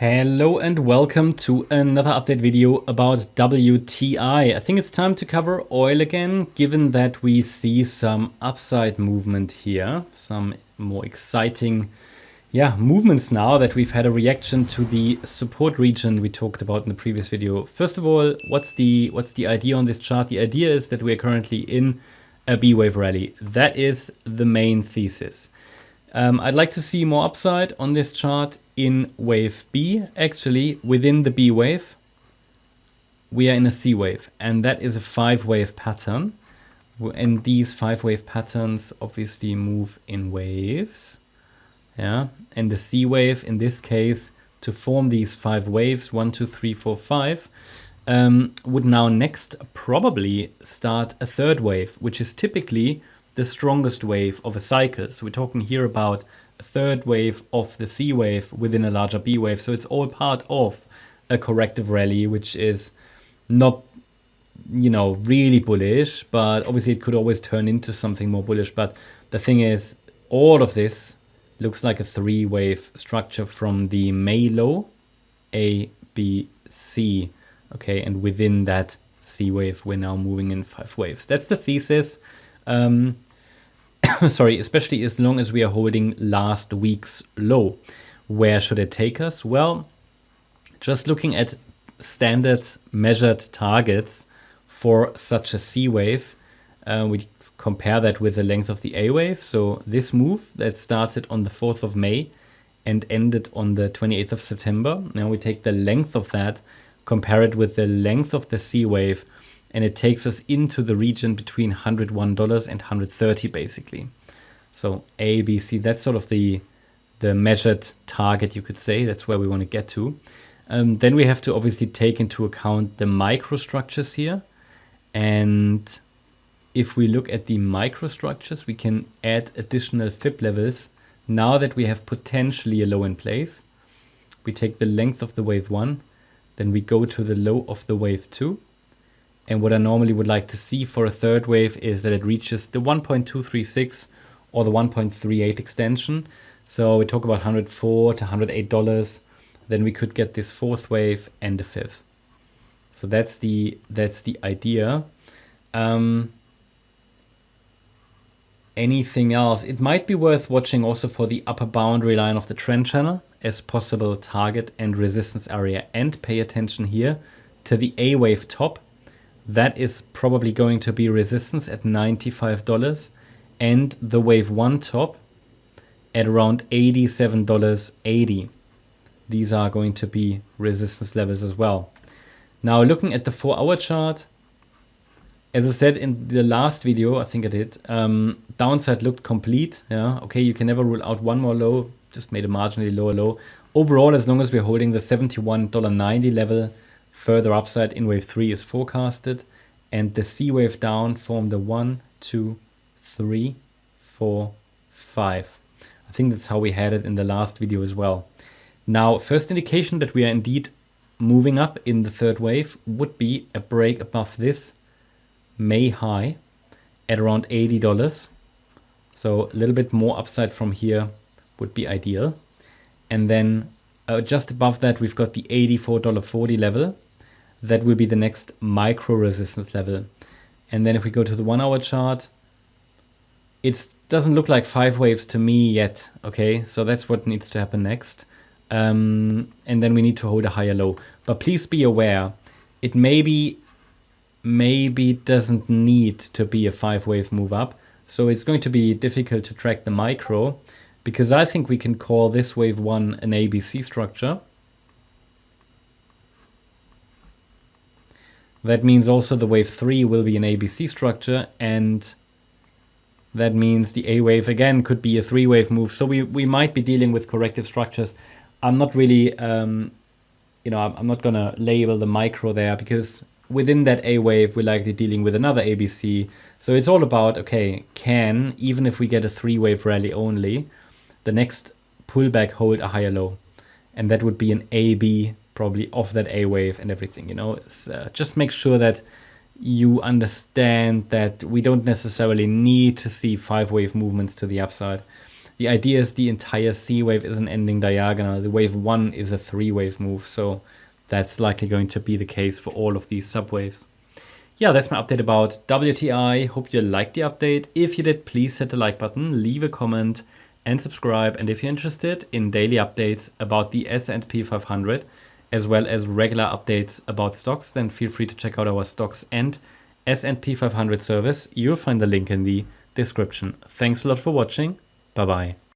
Hello and welcome to another update video about WTI. I think it's time to cover oil again, given that we see some upside movement here, some more exciting movements now that we've had a reaction to the support region we talked about in the previous video. First of all, what's the idea on this chart? The idea is that we are currently in a B wave rally. That is the main thesis. I'd like to see more upside on this chart in wave B. Actually, within the B wave, we are in a C wave, and that is a 5-wave pattern. And these 5-wave patterns obviously move in waves. Yeah, and the C wave in this case, to form these 5 waves, 1, 2, 3, 4, 5, would now next probably start a 3rd wave, which is typically the strongest wave of a cycle. So we're talking here about a 3rd wave of the C wave within a larger B wave. So it's all part of a corrective rally, which is not, really bullish, but obviously it could always turn into something more bullish. But the thing is, all of this looks like a 3-wave structure from the May low, A, B, C. Okay, and within that C wave, we're now moving in 5 waves. That's the thesis. Sorry, especially as long as we are holding last week's low. Where should it take us? Well, just looking at standard measured targets for such a C wave, we compare that with the length of the A wave. So this move that started on the 4th of May and ended on the 28th of September. Now we take the length of that, compare it with the length of the C wave, and it takes us into the region between $101 and $130 basically. So A, B, C, that's sort of the measured target, you could say. That's where we want to get to. Then we have to obviously take into account the microstructures here. And if we look at the microstructures, we can add additional fib levels now that we have potentially a low in place. We take the length of the wave 1, then we go to the low of the wave 2. And what I normally would like to see for a 3rd wave is that it reaches the 1.236 or the 1.38 extension. So we talk about $104 to $108. Then we could get this 4th wave and a 5th. So that's the idea. Anything else? It might be worth watching also for the upper boundary line of the trend channel as possible target and resistance area, and pay attention here to the A wave top. That is probably going to be resistance at $95, and the wave 1 top at around $87.80. These are going to be resistance levels as well. Now looking at the 4-hour chart, as I said in the last video, I think I did, downside looked complete. Yeah, okay, you can never rule out one more low, just made a marginally lower low. Overall, as long as we're holding the $71.90 level, further upside in wave 3 is forecasted, and the C wave down formed a 1, 2, 3, 4, 5. I think that's how we had it in the last video as well. Now, first indication that we are indeed moving up in the 3rd wave would be a break above this May high at around $80. So a little bit more upside from here would be ideal. And then just above that, we've got the $84.40 level. That will be the next micro resistance level. And then if we go to the 1-hour chart, it doesn't look like 5 waves to me yet. Okay, so that's what needs to happen next. And then we need to hold a higher low. But please be aware, it maybe doesn't need to be a 5-wave move up. So it's going to be difficult to track the micro, because I think we can call this wave 1 an ABC structure. That means also the wave 3 will be an ABC structure, and that means the A wave again could be a 3-wave move. So we might be dealing with corrective structures. I'm not really, I'm not gonna label the micro there, because within that A wave, we're likely dealing with another ABC. So it's all about, okay, even if we get a 3-wave rally only, the next pullback hold a higher low? And that would be an AB, probably off that A wave and everything, just make sure that you understand that we don't necessarily need to see 5-wave movements to the upside. the idea is the entire C wave is an ending diagonal. The wave 1 is a 3-wave move, so that's likely going to be the case for all of these subwaves. Yeah, that's my update about WTI. Hope you liked the update. If you did, please hit the like button, leave a comment, and subscribe. And if you're interested in daily updates about the S&P 500, as well as regular updates about stocks, then feel free to check out our stocks and S&P 500 service. You'll find the link in the description. Thanks a lot for watching. Bye-bye.